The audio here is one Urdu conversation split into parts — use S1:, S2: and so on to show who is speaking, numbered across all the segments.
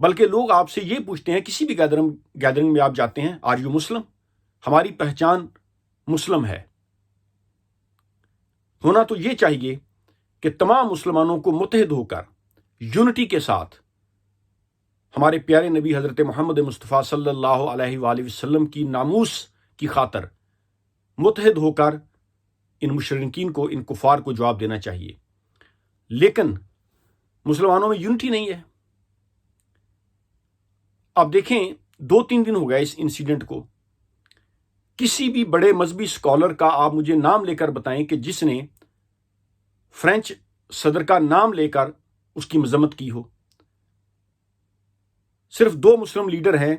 S1: بلکہ لوگ آپ سے یہ پوچھتے ہیں، کسی بھی گیدرنگ میں آپ جاتے ہیں، آر یو مسلم؟ ہماری پہچان مسلم ہے۔ ہونا تو یہ چاہیے کہ تمام مسلمانوں کو متحد ہو کر یونٹی کے ساتھ ہمارے پیارے نبی حضرت محمد مصطفیٰ صلی اللہ علیہ وآلہ وسلم کی ناموس کی خاطر متحد ہو کر ان مشرکین کو، ان کفار کو جواب دینا چاہیے۔ لیکن مسلمانوں میں یونٹی نہیں ہے۔ اب دیکھیں، 2-3 دن ہو گئے اس انسیڈنٹ کو، کسی بھی بڑے مذہبی اسکالر کا آپ مجھے نام لے کر بتائیں کہ جس نے فرینچ صدر کا نام لے کر اس کی مذمت کی ہو۔ صرف 2 مسلم لیڈر ہیں،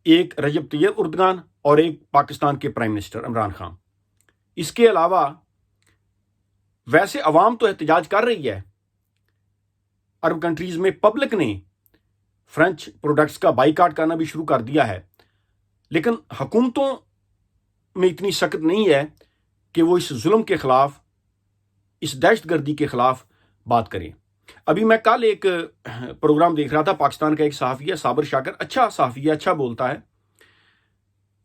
S1: ایک رجب طیب اردگان اور ایک پاکستان کے پرائم منسٹر عمران خان۔ اس کے علاوہ ویسے عوام تو احتجاج کر رہی ہے، عرب کنٹریز میں پبلک نے فرینچ پروڈکٹس کا بائیکاٹ کرنا بھی شروع کر دیا ہے، لیکن حکومتوں میں اتنی سخت نہیں ہے کہ وہ اس ظلم کے خلاف، اس دہشت گردی کے خلاف بات کریں۔ ابھی میں کل ایک پروگرام دیکھ رہا تھا، پاکستان کا ایک صحافی ہے صابر شاکر، اچھا صحافی ہے، اچھا بولتا ہے۔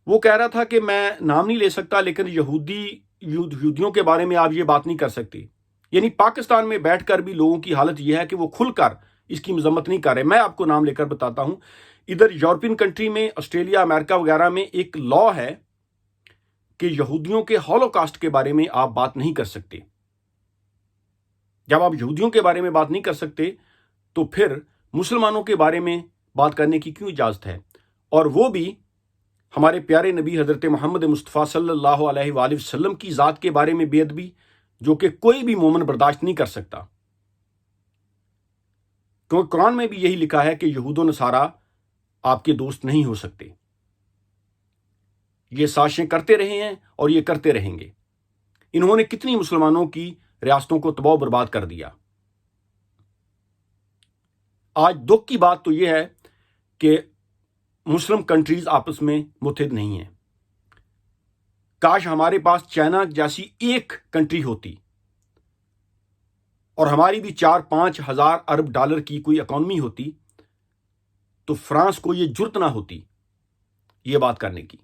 S1: وہ کہہ رہا تھا کہ میں نام نہیں لے سکتا، لیکن یہودیوں کے بارے میں آپ یہ بات نہیں کر سکتے۔ یعنی پاکستان میں بیٹھ کر بھی لوگوں کی حالت یہ ہے کہ وہ کھل کر اس کی مذمت نہیں کر رہے۔ میں آپ کو نام لے کر بتاتا ہوں، ادھر یورپین کنٹری میں، آسٹریلیا، امریکہ وغیرہ میں ایک لا ہے کہ یہودیوں کے ہولوکاسٹ کے بارے میں آپ بات نہیں کر سکتے۔ جب آپ یہودیوں کے بارے میں بات نہیں کر سکتے تو پھر مسلمانوں کے بارے میں بات کرنے کی کیوں اجازت ہے؟ اور وہ بھی ہمارے پیارے نبی حضرت محمد مصطفیٰ صلی اللہ علیہ وآلہ وسلم کی ذات کے بارے میں بے ادبی، جو کہ کوئی بھی مومن برداشت نہیں کر سکتا، کیونکہ قرآن میں بھی یہی لکھا ہے کہ یہود و نصارہ آپ کے دوست نہیں ہو سکتے۔ یہ سازشیں کرتے رہے ہیں اور یہ کرتے رہیں گے۔ انہوں نے کتنی مسلمانوں کی ریاستوں کو تباہ و برباد کر دیا۔ آج دکھ کی بات تو یہ ہے کہ مسلم کنٹریز آپس میں متحد نہیں ہیں۔ کاش ہمارے پاس چائنا جیسی ایک کنٹری ہوتی اور ہماری بھی 4-5 ہزار ارب ڈالر کی کوئی اکانومی ہوتی، تو فرانس کو یہ جرت نہ ہوتی یہ بات کرنے کی۔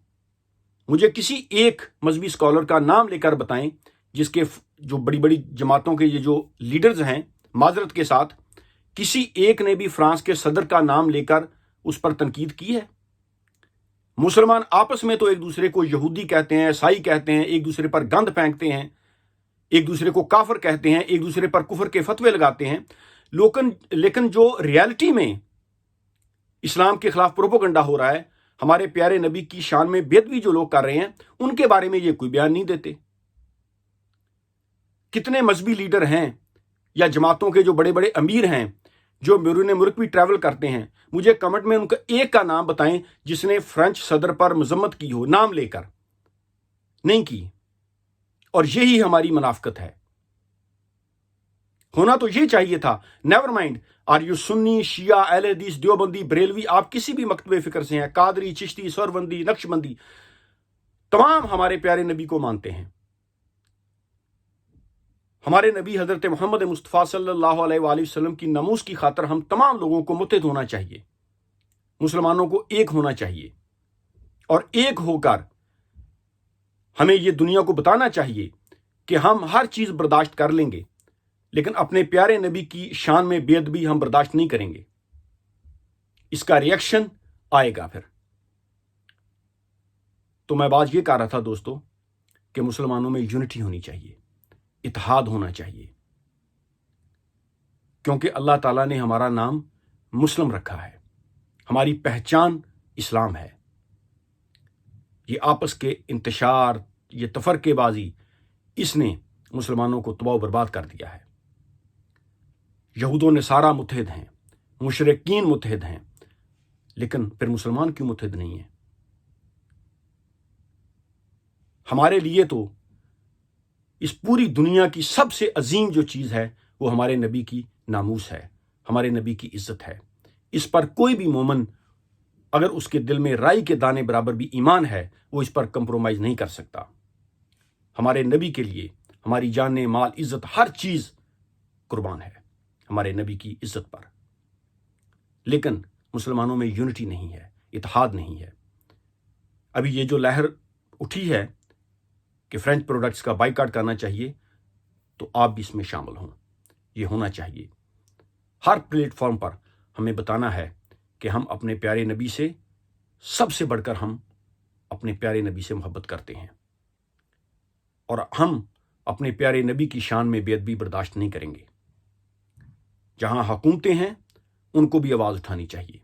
S1: مجھے کسی ایک مذہبی اسکالر کا نام لے کر بتائیں جس کے جو بڑی بڑی جماعتوں کے یہ جو لیڈرز ہیں، معذرت کے ساتھ کسی ایک نے بھی فرانس کے صدر کا نام لے کر اس پر تنقید کی ہے؟ مسلمان آپس میں تو ایک دوسرے کو یہودی کہتے ہیں، عیسائی کہتے ہیں، ایک دوسرے پر گند پھینکتے ہیں، ایک دوسرے کو کافر کہتے ہیں، ایک دوسرے پر کفر کے فتوے لگاتے ہیں، لیکن جو ریالٹی میں اسلام کے خلاف پروپیگنڈا ہو رہا ہے، ہمارے پیارے نبی کی شان میں بے ادبی جو لوگ کر رہے ہیں، ان کے بارے میں یہ کوئی بیان نہیں دیتے۔ کتنے مذہبی لیڈر ہیں یا جماعتوں کے جو بڑے بڑے امیر ہیں جو بیرون ملک بھی ٹریول کرتے ہیں، مجھے کمنٹ میں ان کا ایک کا نام بتائیں جس نے فرینچ صدر پر مذمت کی ہو، نام لے کر نہیں کی۔ اور یہی ہماری منافقت ہے۔ ہونا تو یہ چاہیے تھا، نیور مائنڈ آر یو سنی، شیعہ، اہل حدیث، دیوبندی، بریلوی، آپ کسی بھی مکتبہ فکر سے ہیں، قادری، چشتی، سہروردی، نقشبندی، تمام ہمارے پیارے نبی کو مانتے ہیں۔ ہمارے نبی حضرت محمد مصطفیٰ صلی اللہ علیہ وآلہ وسلم کی ناموس کی خاطر ہم تمام لوگوں کو متحد ہونا چاہیے، مسلمانوں کو ایک ہونا چاہیے، اور ایک ہو کر ہمیں یہ دنیا کو بتانا چاہیے کہ ہم ہر چیز برداشت کر لیں گے، لیکن اپنے پیارے نبی کی شان میں بے ادبی ہم برداشت نہیں کریں گے۔ اس کا ری ایکشن آئے گا پھر۔ تو میں بات یہ کر رہا تھا دوستو کہ مسلمانوں میں یونٹی ہونی چاہیے، اتحاد ہونا چاہیے، کیونکہ اللہ تعالیٰ نے ہمارا نام مسلم رکھا ہے، ہماری پہچان اسلام ہے۔ یہ آپس کے انتشار، یہ تفرقے بازی، اس نے مسلمانوں کو تباہ و برباد کر دیا ہے۔ یہود و نصارہ متحد ہیں، مشرکین متحد ہیں، لیکن پھر مسلمان کیوں متحد نہیں ہیں؟ ہمارے لیے تو اس پوری دنیا کی سب سے عظیم جو چیز ہے وہ ہمارے نبی کی ناموس ہے، ہمارے نبی کی عزت ہے۔ اس پر کوئی بھی مومن اگر اس کے دل میں رائی کے دانے برابر بھی ایمان ہے، وہ اس پر کمپرومائز نہیں کر سکتا۔ ہمارے نبی کے لیے ہماری جان، مال، عزت، ہر چیز قربان ہے ہمارے نبی کی عزت پر۔ لیکن مسلمانوں میں یونٹی نہیں ہے، اتحاد نہیں ہے۔ ابھی یہ جو لہر اٹھی ہے کہ فرینچ پروڈکٹس کا بائیکاٹ کرنا چاہیے، تو آپ بھی اس میں شامل ہوں، یہ ہونا چاہیے۔ ہر پلیٹ فارم پر ہمیں بتانا ہے کہ ہم اپنے پیارے نبی سے، سب سے بڑھ کر ہم اپنے پیارے نبی سے محبت کرتے ہیں، اور ہم اپنے پیارے نبی کی شان میں بے ادبی برداشت نہیں کریں گے۔ جہاں حکومتیں ہیں ان کو بھی آواز اٹھانی چاہیے،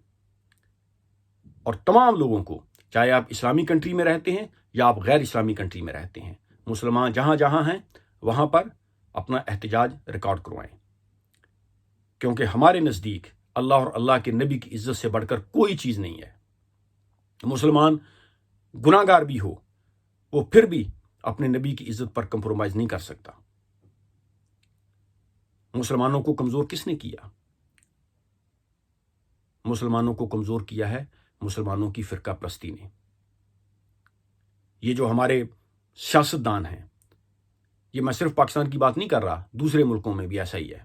S1: اور تمام لوگوں کو، چاہے آپ اسلامی کنٹری میں رہتے ہیں یا آپ غیر اسلامی کنٹری میں رہتے ہیں، مسلمان جہاں جہاں ہیں وہاں پر اپنا احتجاج ریکارڈ کروائیں، کیونکہ ہمارے نزدیک اللہ اور اللہ کے نبی کی عزت سے بڑھ کر کوئی چیز نہیں ہے۔ مسلمان گناہ گار بھی ہو، وہ پھر بھی اپنے نبی کی عزت پر کمپرومائز نہیں کر سکتا۔ مسلمانوں کو کمزور کس نے کیا؟ مسلمانوں کو کمزور کیا ہے مسلمانوں کی فرقہ پرستی نے۔ یہ جو ہمارے سیاستدان ہیں، یہ میں صرف پاکستان کی بات نہیں کر رہا، دوسرے ملکوں میں بھی ایسا ہی ہے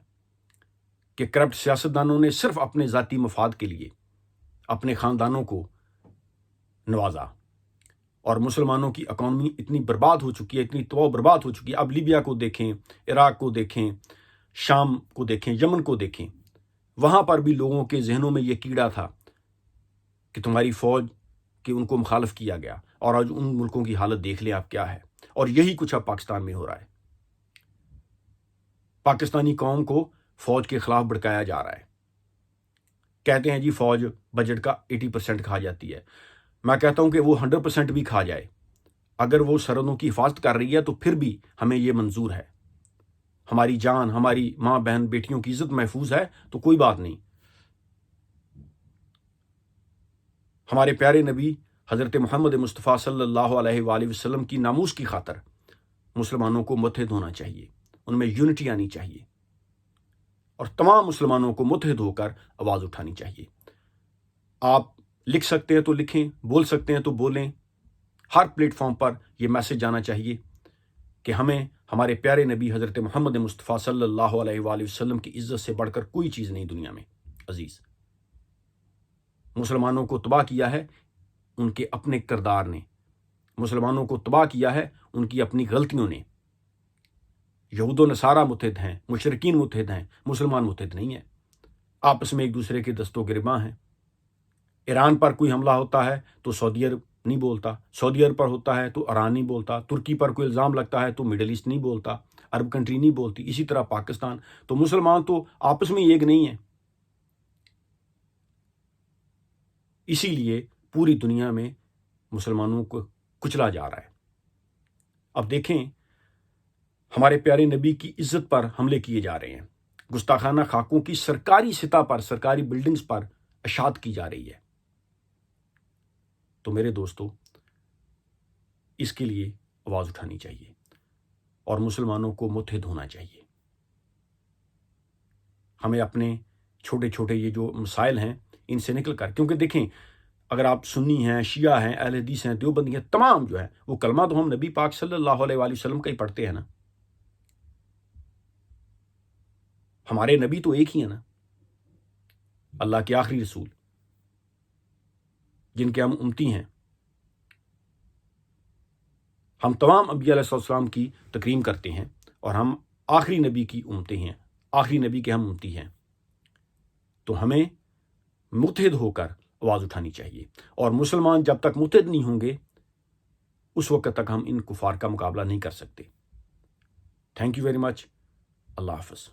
S1: کہ کرپٹ سیاستدانوں نے صرف اپنے ذاتی مفاد کے لیے اپنے خاندانوں کو نوازا، اور مسلمانوں کی اکانومی اتنی برباد ہو چکی ہے، اتنی تباہ برباد ہو چکی ہے۔ اب لیبیا کو دیکھیں، عراق کو دیکھیں، شام کو دیکھیں، یمن کو دیکھیں، وہاں پر بھی لوگوں کے ذہنوں میں یہ کیڑا تھا کہ تمہاری فوج کہ ان کو مخالف کیا گیا، اور آج ان ملکوں کی حالت دیکھ لیں آپ کیا ہے۔ اور یہی کچھ اب پاکستان میں ہو رہا ہے۔ پاکستانی قوم کو فوج کے خلاف بھڑکایا جا رہا ہے، کہتے ہیں جی فوج بجٹ کا 80% کھا جاتی ہے۔ میں کہتا ہوں کہ وہ 100% بھی کھا جائے، اگر وہ سرحدوں کی حفاظت کر رہی ہے تو پھر بھی ہمیں یہ منظور ہے۔ ہماری جان، ہماری ماں بہن بیٹیوں کی عزت محفوظ ہے تو کوئی بات نہیں۔ ہمارے پیارے نبی حضرت محمد مصطفیٰ صلی اللہ علیہ وآلہ وسلم کی ناموس کی خاطر مسلمانوں کو متحد ہونا چاہیے، ان میں یونٹی آنی چاہیے، اور تمام مسلمانوں کو متحد ہو کر آواز اٹھانی چاہیے۔ آپ لکھ سکتے ہیں تو لکھیں، بول سکتے ہیں تو بولیں۔ ہر پلیٹ فارم پر یہ میسج جانا چاہیے کہ ہمیں ہمارے پیارے نبی حضرت محمد مصطفیٰ صلی اللہ علیہ وآلہ وسلم کی عزت سے بڑھ کر کوئی چیز نہیں دنیا میں۔ عزیز، مسلمانوں کو تباہ کیا ہے ان کے اپنے کردار نے، مسلمانوں کو تباہ کیا ہے ان کی اپنی غلطیوں نے۔ یہود و نصارہ متحد ہیں، مشرکین متحد ہیں، مسلمان متحد نہیں ہیں، آپس میں ایک دوسرے کے دست و گریباں ہیں۔ ایران پر کوئی حملہ ہوتا ہے تو سعودی عرب نہیں بولتا، سعودی عرب پر ہوتا ہے تو ایران نہیں بولتا، ترکی پر کوئی الزام لگتا ہے تو مڈل ایسٹ نہیں بولتا، عرب کنٹری نہیں بولتی، اسی طرح پاکستان۔ تو مسلمان تو آپس میں ایک نہیں ہیں۔ اسی لیے پوری دنیا میں مسلمانوں کو کچلا جا رہا ہے۔ اب دیکھیں، ہمارے پیارے نبی کی عزت پر حملے کیے جا رہے ہیں، گستاخانہ خاکوں کی سرکاری سطح پر، سرکاری بلڈنگز پر اشاعت کی جا رہی ہے۔ تو میرے دوستو، اس کے لیے آواز اٹھانی چاہیے اور مسلمانوں کو متحد ہونا چاہیے۔ ہمیں اپنے چھوٹے چھوٹے یہ جو مسائل ہیں ان سے نکل کر، کیونکہ دیکھیں اگر آپ سنی ہیں، شیعہ ہیں، اہل حدیث ہیں، دیوبندی ہیں، تمام جو ہیں وہ کلمہ تو ہم نبی پاک صلی اللہ علیہ وآلہ وسلم کا ہی پڑھتے ہیں نا۔ ہمارے نبی تو ایک ہی ہیں نا، اللہ کے آخری رسول جن کے ہم امتی ہیں۔ ہم تمام انبیاء علیہ السلام کی تکریم کرتے ہیں، اور ہم آخری نبی کی امتی ہیں، آخری نبی کے ہم امتی ہیں۔ تو ہمیں متحد ہو کر آواز اٹھانی چاہیے، اور مسلمان جب تک متحد نہیں ہوں گے اس وقت تک ہم ان کفار کا مقابلہ نہیں کر سکتے۔ Thank you very much. اللہ حافظ۔